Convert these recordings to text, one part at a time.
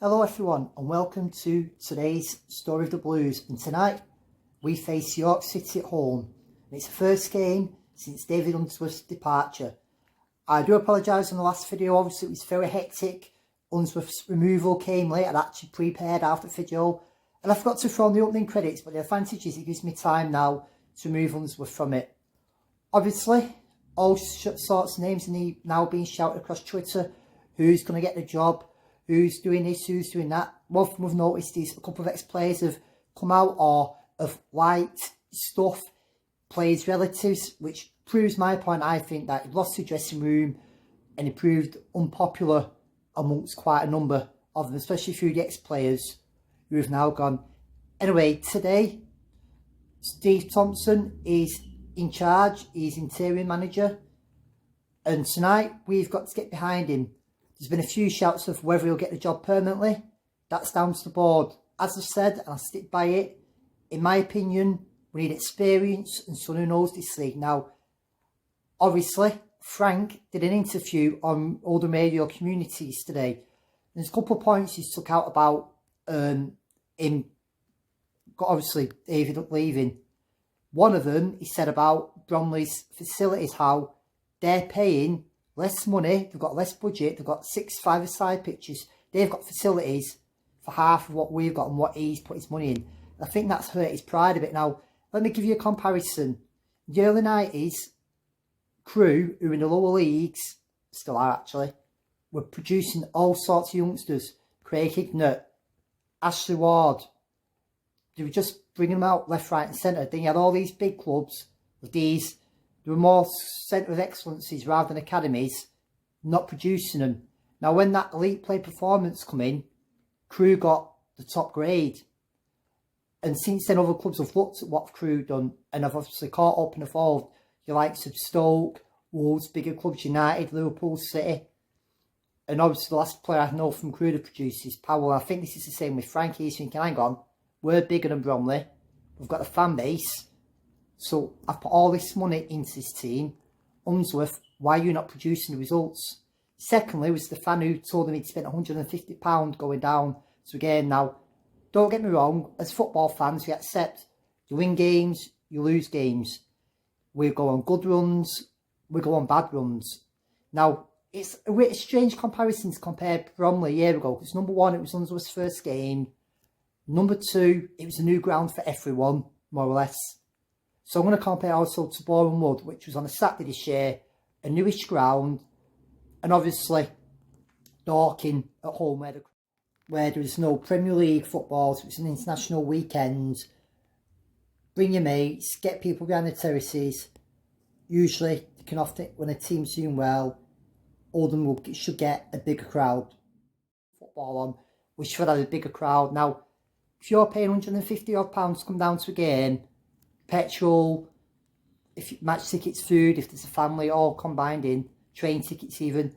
Hello everyone and welcome to today's Story of the Blues, and tonight we face York City at home and it's the first game since David Unsworth's departure. I do apologise on the last video, obviously it was very hectic. Unsworth's removal came late. I'd actually prepared after the video and I forgot to throw on the opening credits, but the advantage is it gives me time now to remove Unsworth from it. Obviously all sorts of names are now being shouted across Twitter. Who's going to get the job? Who's doing this? Who's doing that? One thing we've noticed is a couple of ex-players have come out or have liked stuff, players' relatives, which proves my point. I think that he lost the dressing room and he proved unpopular amongst quite a number of them, especially a few of the ex-players who have now gone. Anyway, today, Steve Thompson is in charge. He's interim manager. And tonight, we've got to get behind him. There's been a few shouts of whether he'll get the job permanently. That's down to the board. As I've said, and I'll stick by it, in my opinion, we need experience and someone who knows this league. Now, obviously, Frank did an interview on Oldham Radio Communities today. There's a couple of points he took out about him, obviously, David leaving. One of them, he said about Bromley's facilities, how they're paying less money, they've got less budget, they've got 6 5-a-side pitches, they've got facilities for half of what we've got and what he's put his money in. I think that's hurt his pride a bit. Now, let me give you a comparison. In the early 90s, Crew, who were in the lower leagues, still are actually, were producing all sorts of youngsters. Craig Hignett, Ashley Ward. They were just bringing them out left, right and centre. Then you had all these big clubs with these. There were more centre of excellencies rather than academies, not producing them. Now, when that elite play performance come in, Crew got the top grade. And since then, other clubs have looked at what Crew done and have obviously caught up and evolved. The likes of Stoke, Wolves, bigger clubs, United, Liverpool, City. And obviously, the last player I know from Crew to produce is Powell. I think this is the same with Frankie. He's thinking, hang on, we're bigger than Bromley. We've got a fan base. So I've put all this money into this team. Unsworth, why are you not producing the results? Secondly, was the fan who told him he'd spent £150 going down. So again, now, don't get me wrong, as football fans, we accept you win games, you lose games. We go on good runs, we go on bad runs. Now, it's a strange comparison to compare Bromley a year ago, because number one, it was Unsworth's first game. Number two, it was a new ground for everyone, more or less. So I'm going to compare also to Boreham Wood, which was on a Saturday this year, a newish ground, and obviously Dorking at home where there was no Premier League football, so it was an international weekend. Bring your mates, get people behind the terraces. Usually, they can often, when a team's doing well, Oldham should get a bigger crowd. Football on, we should have a bigger crowd. Now, if you're paying £150 to come down to a game, petrol, if match tickets, food, if there's a family all combined in, train tickets even,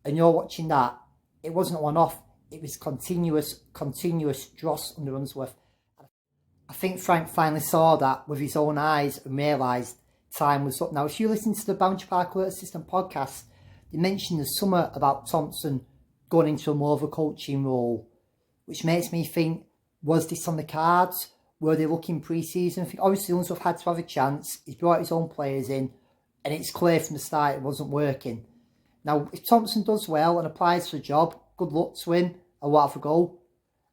and you're watching that, it wasn't a one-off, it was continuous dross under Unsworth. I think Frank finally saw that with his own eyes and realised time was up. Now, if you listen to the Boundary Park Alert System podcast, they mentioned the summer about Thompson going into a more of a coaching role, which makes me think, was this on the cards? Were they looking pre-season? Obviously, Unsworth had to have a chance. He's brought his own players in, and it's clear from the start it wasn't working. Now, if Thompson does well and applies for a job, good luck to him, and what have a go.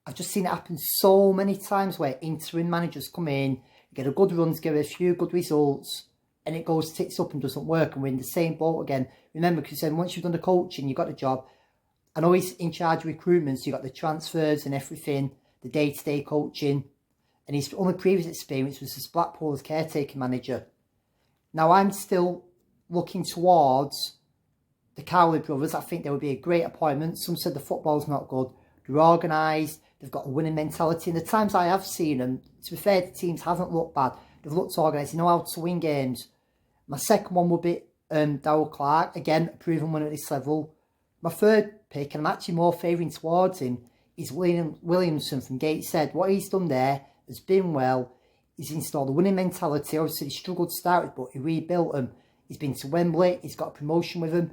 I've just seen it happen so many times where interim managers come in, get a good run, get a few good results, and it goes tits up and doesn't work, and we're in the same boat again. Remember, because then once you've done the coaching, you've got the job. I know he's in charge of recruitment, so you've got the transfers and everything, the day-to-day coaching. And his only previous experience was as Blackpool's caretaker manager. Now, I'm still looking towards the Cowley brothers. I think they would be a great appointment. Some said the football's not good. They're organised. They've got a winning mentality. And the times I have seen them, to be fair, the teams haven't looked bad. They've looked organised. They know how to win games. My second one would be Darryl Clark. Again, a proven winner at this level. My third pick, and I'm actually more favouring towards him, is Williamson from Gateshead. What he's done there has been well. He's installed a winning mentality. Obviously, he struggled to start with, but he rebuilt him. He's been to Wembley. He's got a promotion with him.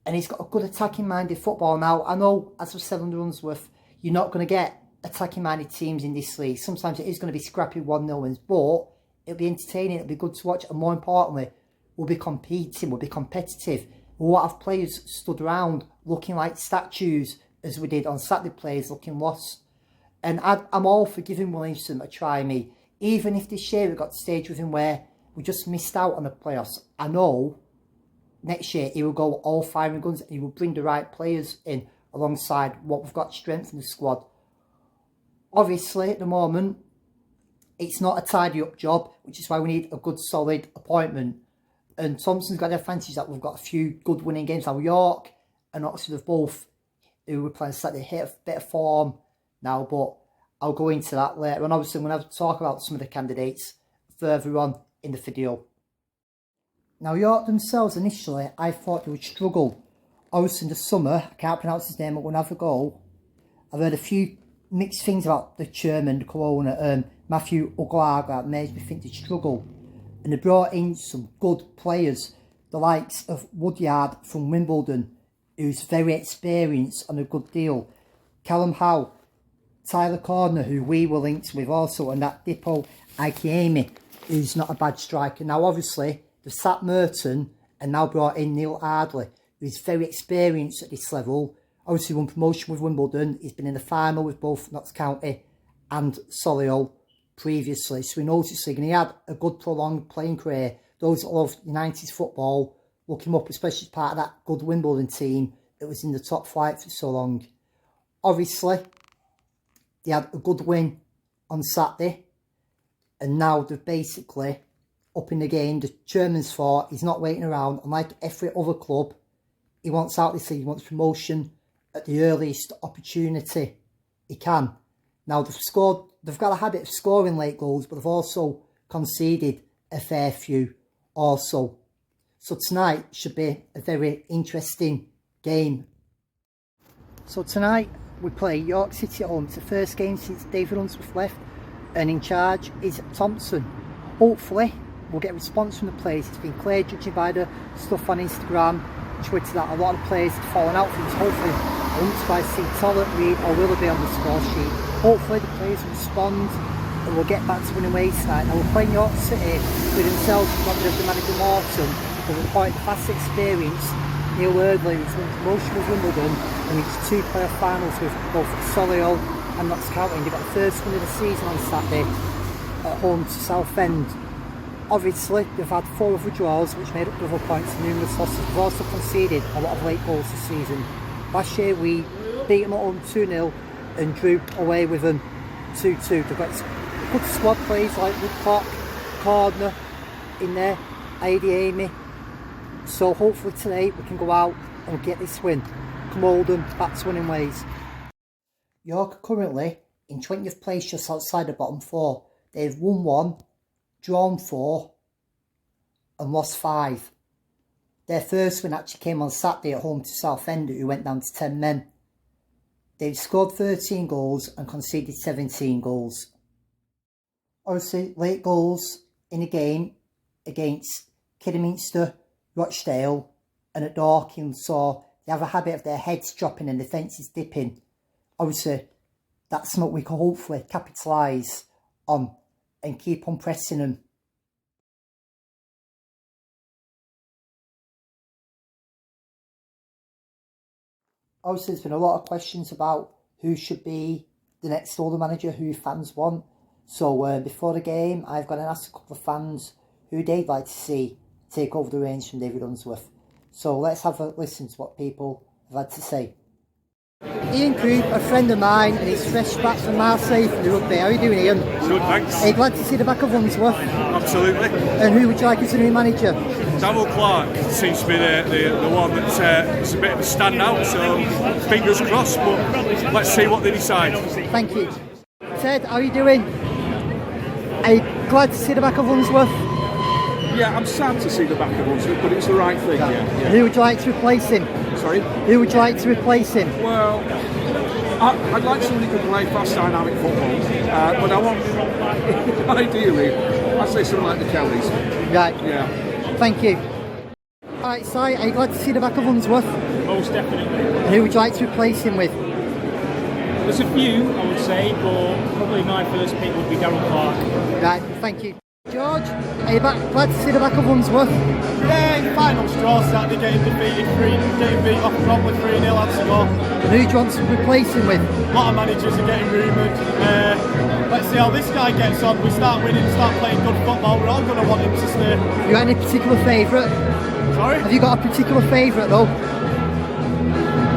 And he's got a good attacking-minded football. Now, I know, as I've said under Unsworth, you're not going to get attacking-minded teams in this league. Sometimes it is going to be scrappy 1-0 wins, but it'll be entertaining, it'll be good to watch, and more importantly, we'll be competing, we'll be competitive. We won't have players stood around looking like statues as we did on Saturday, players looking lost. And I'm all for giving Williamson a try, me. Even if this year we got to the stage with him where we just missed out on the playoffs, I know next year he will go all firing guns and he will bring the right players in alongside what we've got strength in the squad. Obviously, at the moment, it's not a tidy up job, which is why we need a good solid appointment. And Thompson's got the advantage that we've got a few good winning games. Now York and Oxford have both, who were playing Saturday, hit a bit of form now, but I'll go into that later. And obviously I'm going to talk about some of the candidates further on in the video. Now York themselves, initially, I thought they would struggle. Obviously in the summer, I can't pronounce his name, but when I have a go, I've heard a few mixed things about the chairman, the co-owner, Matthew Uglaga, that made me think they'd struggle. And they brought in some good players, the likes of Woodyard from Wimbledon, who's very experienced on a good deal. Callum Howe, Tyler Corner, who we were linked with also, and that Dippo Aikiemi, who's not a bad striker. Now obviously, they've sacked Merton and now brought in Neil Ardley, who's very experienced at this level. Obviously won promotion with Wimbledon. He's been in the final with both Notts County and Solihull previously. So he knows this league and he had a good prolonged playing career. Those that love 90s football, look him up, especially as part of that good Wimbledon team that was in the top flight for so long. Obviously, they had a good win on Saturday and now they're basically up in the game. The chairman's thought he's not waiting around, and like every other club, he wants out this league, he wants promotion at the earliest opportunity he can. Now they've got a habit of scoring late goals, but they've also conceded a fair few also. So tonight should be a very interesting game. So tonight we play York City at home. It's the first game since David Unsworth left, and in charge is Thompson. Hopefully we'll get a response from the players. It's been clear, judging by the stuff on Instagram, Twitter, that a lot of players have fallen out from this. Hopefully I won't surprise to see Tollett, Reid or Willoughby on the score sheet. Hopefully the players will respond and we'll get back to winning ways tonight. Now we're playing York City with themselves, got rid of the manager Morton, but we're quite the fast experience. Neil Ardley, who's won promotion with Wimbledon and reached 2 playoff finals with both Solihull and Notts County. They got the first win of the season on Saturday at home to Southend. Obviously, they've had 4 other draws, which made up double points and numerous losses. They've also conceded a lot of late goals this season. Last year, we beat them at home 2-0 and drew away with them 2-2. They've got good squad players like Woodcock, Cordner in there, Aidy Amy. So hopefully today we can go out and get this win. Come Oldham, back to winning ways. York are currently in 20th place, just outside the bottom 4. They've won 1, drawn 4 and lost 5. Their first win actually came on Saturday at home to Southend, who went down to 10 men. They've scored 13 goals and conceded 17 goals. Obviously, late goals in a game against Kidderminster, Rochdale and at Dorking, so they have a habit of their heads dropping and the fences dipping. Obviously, that's something we can hopefully capitalise on and keep on pressing them. Obviously, there's been a lot of questions about who should be the next Oldham manager, who fans want. So before the game, I've gone and asked a couple of fans who they'd like to see take over the reins from David Unsworth. So let's have a listen to what people have had to say. Ian Croup, a friend of mine, and he's fresh back from Marseille from the rugby. How are you doing, Ian? Good, thanks. Are you glad to see the back of Unsworth? Absolutely. And who would you like as the new manager? Daniel Clark seems to be the one that's a bit of a standout, so fingers crossed, but let's see what they decide. Thank you. Ted, how are you doing? Are you glad to see the back of Unsworth? Yeah, I'm sad to see the back of Unsworth, but it's the right thing, yeah. Who would you like to replace him? Sorry? Who would you like to replace him? Well, I'd like somebody who can play fast, dynamic football, but I want, ideally, I'd say something like the Kellys. Right. Yeah. Thank you. Alright, Si, are you glad to see the back of Unsworth? Most definitely. Who would you like to replace him with? There's a few, I would say, but probably my first pick would be Darryl Clark. Right, thank you. George, are you glad to see the back of Unsworth? Yeah, final straw Saturday, getting beat off probably 3-0 had to go. And who do you want to replace him with? A lot of managers are getting rumoured. Let's see how this guy gets on. We start winning, start playing good football, we're all going to want him to stay. You got any particular favourite? Sorry? Have you got a particular favourite though?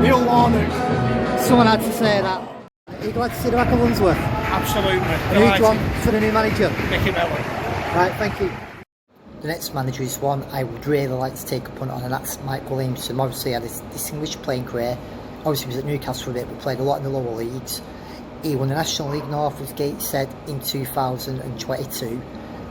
Neil Warnock. Someone had to say that. Are you glad to see the back of Unsworth? Absolutely. And who do you want for the new manager? Mickey Mellon. Right, thank you. The next manager is one I would really like to take a punt on, and that's Mike Williamson. Obviously, he had a distinguished playing career. Obviously, he was at Newcastle for a bit, but played a lot in the lower leagues. He won the National League North with Gateshead in 2022,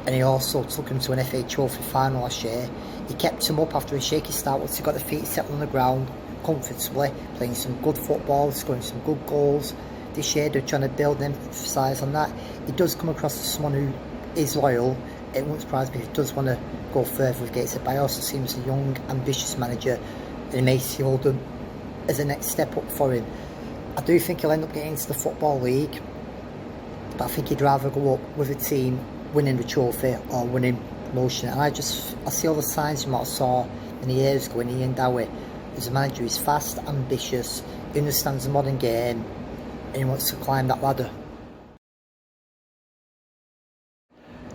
and he also took him to an FA Trophy final last year. He kept him up after a shaky start once he got the feet settled on the ground comfortably, playing some good football, scoring some good goals. This year, they're trying to build and emphasise on that. He does come across as someone who is loyal. It won't surprise me if he does want to go further with Gateshead, but I also see him as a young, ambitious manager, and he may see Oldham as a next step up for him. I do think he'll end up getting into the Football League, but I think he'd rather go up with a team winning the trophy or winning promotion. And I see all the signs you might have saw many years ago in Ian Dowie. As a manager, he's fast, ambitious, he understands the modern game, and he wants to climb that ladder.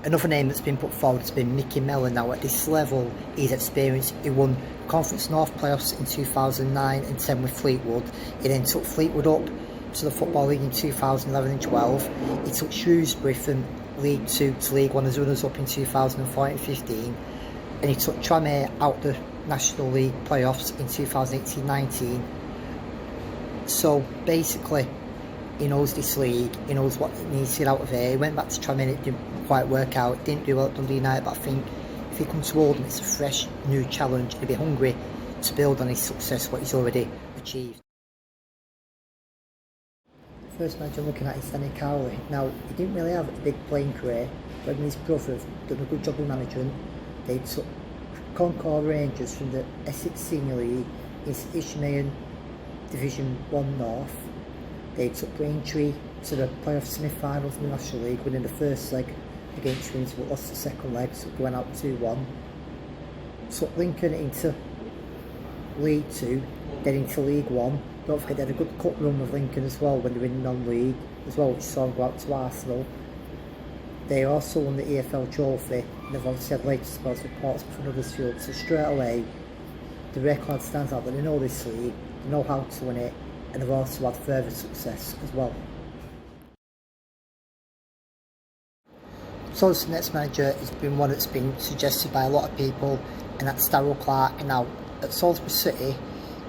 Another name that's been put forward has been Mickey Mellon. Now at this level, he's experienced. He won Conference North playoffs in 2009 and 10 with Fleetwood. He then took Fleetwood up to the Football League in 2011 and 12. He took Shrewsbury from League 2 to League 1 as runners-up in 2014 and 15. And he took Tranmere out the National League playoffs in 2018-19. So basically, he knows this league, he knows what he needs to get out of here. He went back to Tranmere, it didn't quite work out, it didn't do well at Dundee United, but I think if he comes to Oldham, it's a fresh new challenge. He'll be hungry to build on his success, what he's already achieved. First manager I'm looking at is Danny Cowley. Now, he didn't really have a big playing career, but his brother have done a good job of management. They took Concord Rangers from the Essex Senior League into Isthmian Division 1 North. They took Braintree to the playoff semi-finals in the National League, winning the first leg against Windsor, but lost the second leg, so going out 2-1. Took Lincoln into League 2, then into League 1. Don't forget they had a good cup run with Lincoln as well when they were in non-league as well, which saw them go out to Arsenal. They also won the EFL Trophy, and they've obviously had later spells with Portsmouth and Huddersfield, so straight away the record stands out that they know this league, they know how to win it, and they've also had further success as well. So the next manager has been one that's been suggested by a lot of people, and that's Darryl Clark. And now at Salisbury City,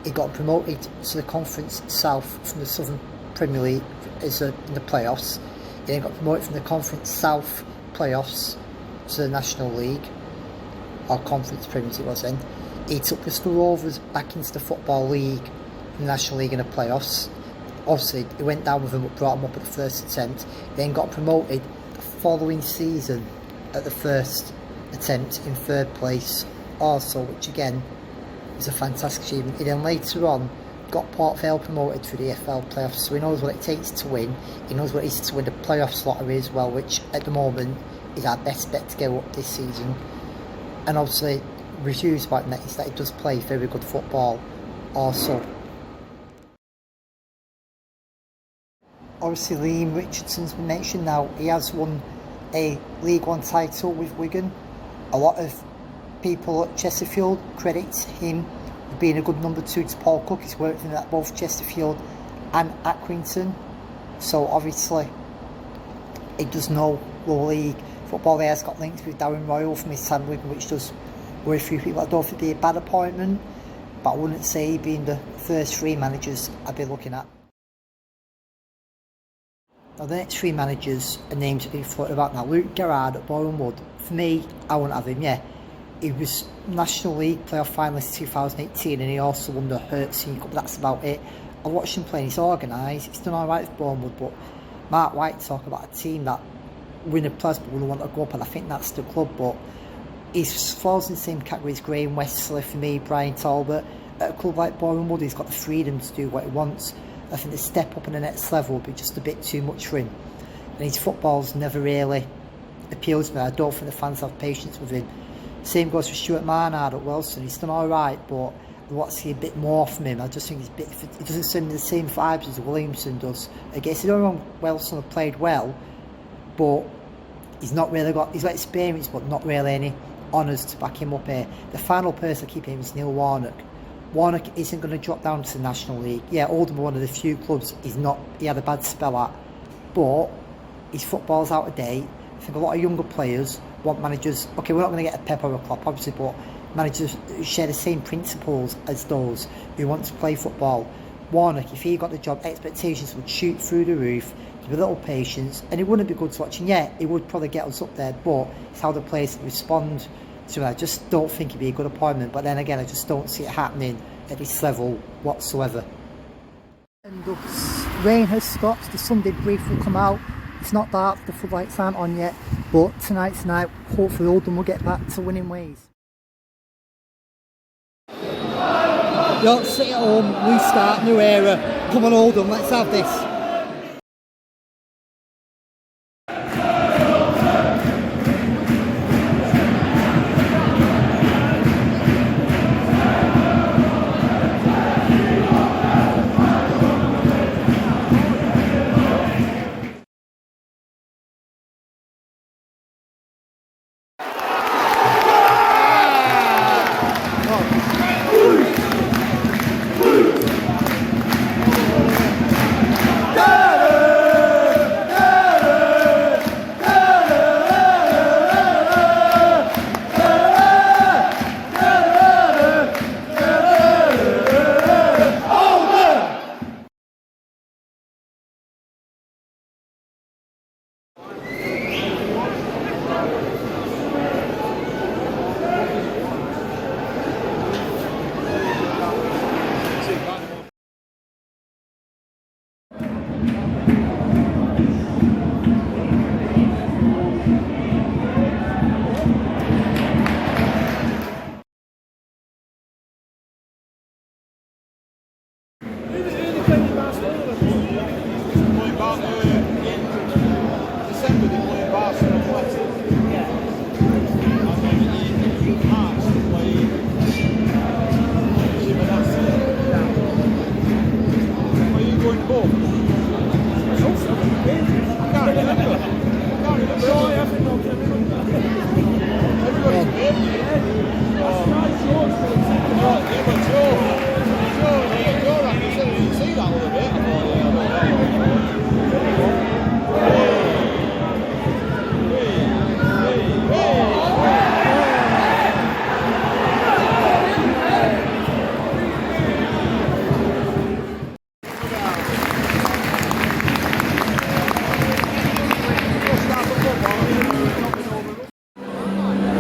he got promoted to the Conference South from the Southern Premier League in the playoffs. He then got promoted from the Conference South playoffs to the National League, or Conference Premier League it was then. He took Bristol Rovers back into the Football League, the National League in the playoffs. Obviously, he went down with them but brought him up at the first attempt. Then got promoted the following season at the first attempt in third place also, which again was a fantastic achievement. He then later on got Port Vale promoted through the EFL playoffs, so he knows what it takes to win. He knows what it is to win the playoffs lottery as well, which at the moment is our best bet to go up this season. And obviously, reviews about that is that he does play very good football also. Obviously, Liam Richardson's been mentioned now. He has won a League One title with Wigan. A lot of people at Chesterfield credit him for being a good number 2 to Paul Cook. He's worked with him at both Chesterfield and Accrington. So obviously, he does know lower league football. He has got links with Darren Royal from his time at Wigan, which does worry a few people. I don't think it'd be a bad appointment, but I wouldn't say he'd be in the first 3 managers I'd be looking at. Now the next 3 managers are names that have been floated about now. Luke Garrard at Boreham Wood. For me, I wouldn't have him, yeah. He was National League playoff finalist 2018 and he also won the Hertz Cup, but that's about it. I watched him play, he's organised, he's done alright with Boreham Wood, but Mark White talk about a team that win a plus but will want to go up, and I think that's the club, but he falls in the same category as Graham Westley for me, Brian Talbot. At a club like Boreham Wood, he's got the freedom to do what he wants. I think the step up in the next level would be just a bit too much for him. And his football's never really appeals to me. I don't think the fans have patience with him. Same goes for Stuart Marnard at Wellston. He's done all right, but I want to see a bit more from him. I just think he doesn't send me the same vibes as Williamson does. I guess the only one Wellston have played well, but he's got experience, but not really any honours to back him up here. The final person I keep hearing is Neil Warnock. Warnock isn't going to drop down to the National League. Yeah, Oldham are one of the few clubs he had a bad spell at, but his football's out of date. I think a lot of younger players want managers. Okay, we're not going to get a Pep or a Klopp, obviously, but managers who share the same principles as those who want to play football. Warnock, if he got the job, expectations would shoot through the roof. With a little patience, and it wouldn't be good to watch. And yeah, it would probably get us up there, but it's how the players respond to it. I just don't think it'd be a good appointment. But then again, I just don't see it happening at this level whatsoever. And the rain has stopped. The sun did briefly come out. It's not dark. The floodlights aren't on yet. But tonight's night, hopefully Oldham will get back to winning ways. Don't sit at home. New start, new era. Come on, Oldham. Let's have this.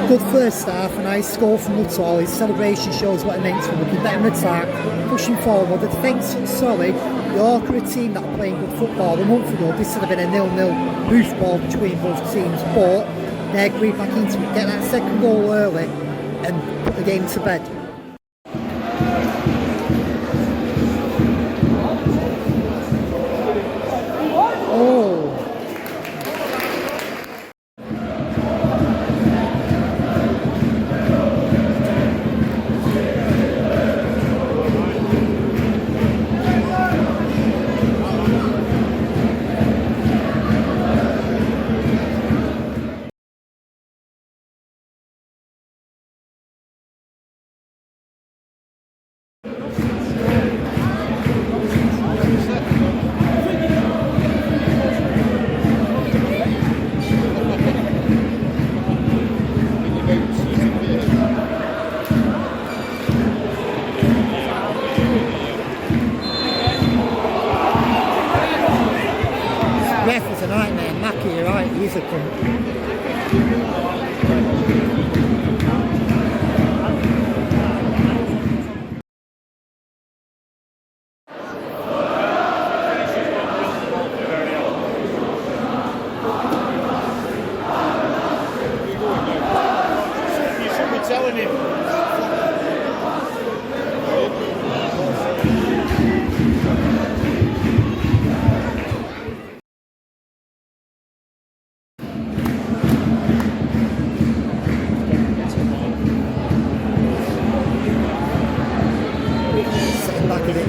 Good first half, a nice score from Nuttall. His celebration shows what it meant for looking better in attack, pushing forward. The defence was solid. York are a team that are playing good football. A month ago, this would have been a 0-0 roof ball between both teams, but they're going back into it, get that second goal early and put the game to bed. Ref is a nightmare. Mackie, you're right, he's a cunt. You should be telling him.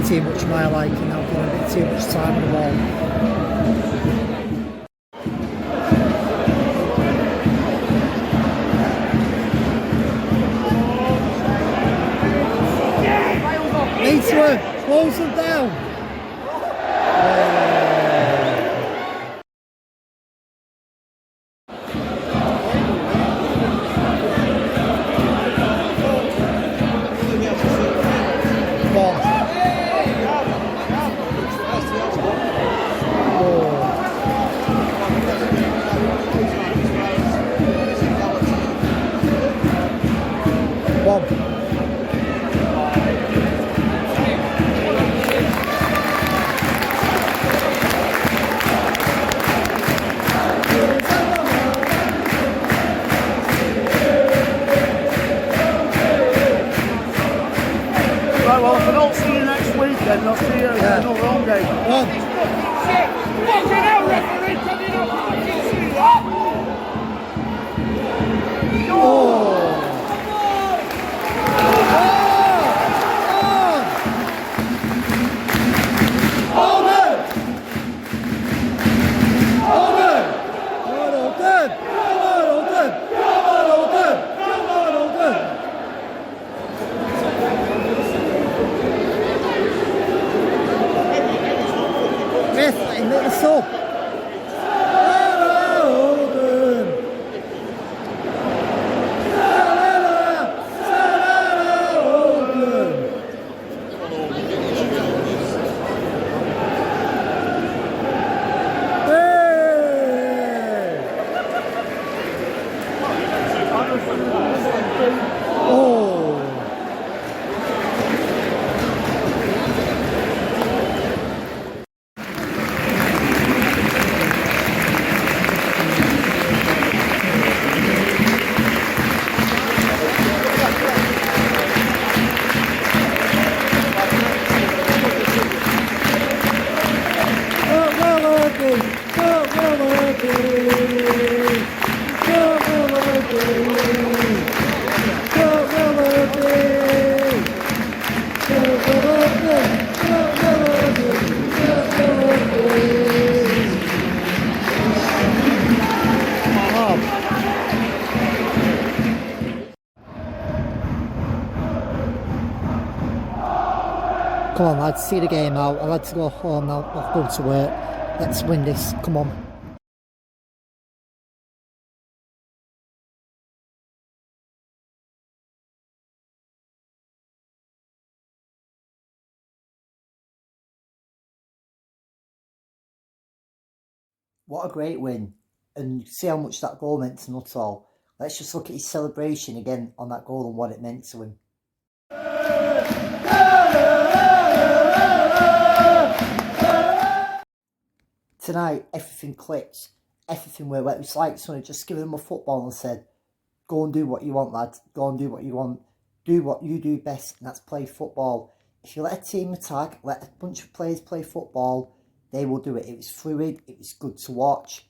bit too much my liking now, putting a bit too much time on the ball. Close them down. Well, if I don't see you next weekend, I'll see you in another home game. Come on lads, see the game out. I've had to go home now, I'll go to work. Let's win this, come on. What a great win. And see how much that goal meant to Nuttall. Let's just look at his celebration again on that goal and what it meant to him. Tonight, everything clicked. Everything went well. It was like someone had just given them a football and said, go and do what you want, lad. Go and do what you want. Do what you do best, and that's play football. If you let a team attack, let a bunch of players play football, they will do it. It was fluid. It was good to watch.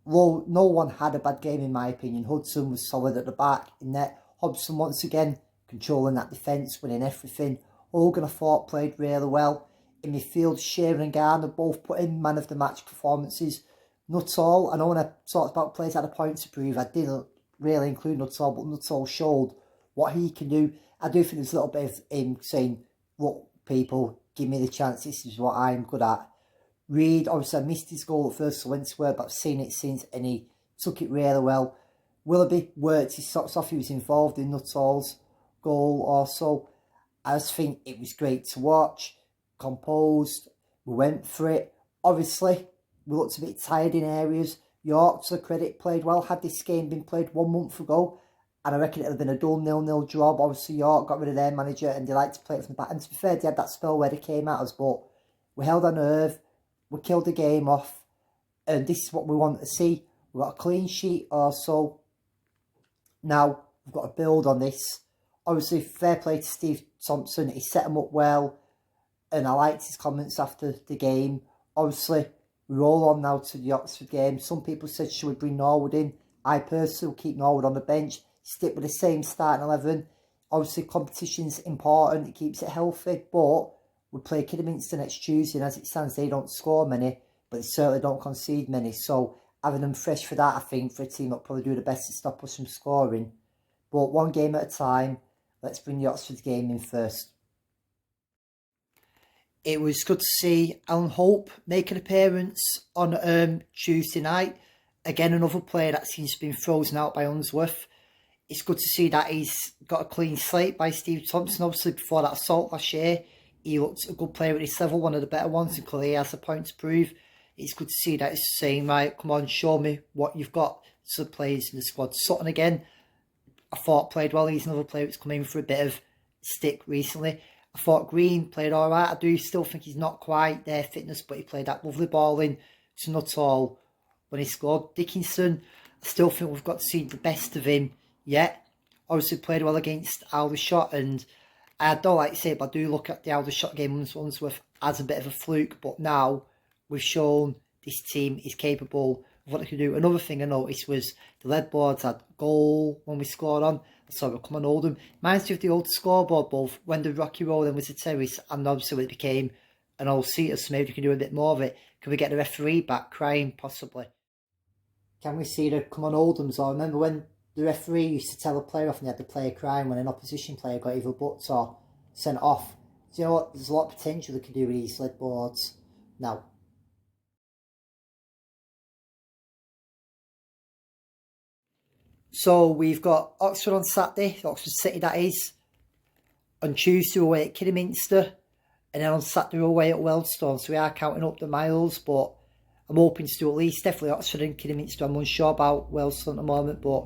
Well, no one had a bad game, in my opinion. Hudson was solid at the back. In net, Hobson once again controlling that defence, winning everything. Hogan, I thought, played really well. In midfield, Shearer and Garner both put in man of the match performances. Nuttall, I know when I talked about players had a point to prove, I didn't really include Nuttall, but Nuttall showed what he can do. I do think there's a little bit of him saying, look, people, give me the chance, this is what I'm good at. Reid, obviously I missed his goal at first, so I went to work, but I've seen it since, and he took it really well. Willoughby worked his socks off, he was involved in Nuttall's goal also. I just think it was great to watch. Composed, we went for it. Obviously, we looked a bit tired in areas. York, to the credit, played well. Had this game been played 1 month ago, and I reckon it would have been a dull 0-0 job. Obviously, York got rid of their manager, and they like to play it from the back. And to be fair, they had that spell where they came at us, but we held our nerve. We killed the game off, and this is what we want to see. We've got a clean sheet also. Now, we've got to build on this. Obviously, fair play to Steve Thompson. He set them up well. And I liked his comments after the game. Obviously, we roll on now to the Oxford game. Some people said, should we bring Norwood in? I personally will keep Norwood on the bench. Stick with the same starting 11. Obviously, competition's important. It keeps it healthy. But We play Kidderminster next Tuesday, and as it stands, they don't score many, but they certainly don't concede many. So having them fresh for that, I think, for a team that probably do the best to stop us from scoring. But one game at a time. Let's bring the Oxford game in first. It was good to see Alan Hope make an appearance on Tuesday night. Again, another player that seems to have been frozen out by Unsworth. It's good to see that he's got a clean slate by Steve Thompson. Obviously, before that assault last year, he looked a good player at his level, one of the better ones, and clearly he has a point to prove. It's good to see that he's saying, right, come on, show me what you've got. To the players in the squad. Sutton again, I thought played well. He's another player that's come in for a bit of stick recently. I thought Green played alright. I do still think he's not quite there fitness, but he played that lovely ball in to Nuttall when he scored. Dickinson, I still think we've got to see the best of him yet. Obviously played well against Aldershot, and I don't like to say it, but I do look at the Aldershot game Unsworth as a bit of a fluke. But now we've shown this team is capable of what they can do. Another thing I noticed was the lead boards had goal when we scored on. So we'll come on Oldham. Reminds me of the old scoreboard, both when the Rocky Road then was a terrace, and obviously when it became an old seater, so maybe we can do a bit more of it. Can we get the referee back crying, possibly? Can we see the come on Oldham's? Or remember when the referee used to tell a player off and they had the player crying when an opposition player got either booked or sent off? Do you know what? There's a lot of potential they can do with these lead boards now. So we've got Oxford on Saturday, Oxford City that is. On Tuesday we're away at Kidderminster. And then on Saturday we're away at Wealdstone. So we are counting up the miles, but I'm hoping to do at least definitely Oxford and Kidderminster. I'm unsure about Wealdstone at the moment, but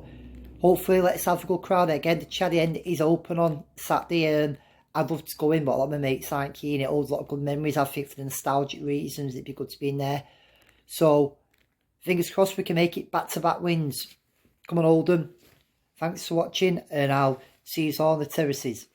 hopefully let's have a good crowd. Again, the Chaddy End is open on Saturday, and I'd love to go in, but a lot of my mates aren't keen. It holds a lot of good memories, I think, for the nostalgic reasons. It'd be good to be in there. So fingers crossed we can make it back-to-back wins. Come on, Oldham. Thanks for watching, and I'll see you all on the terraces.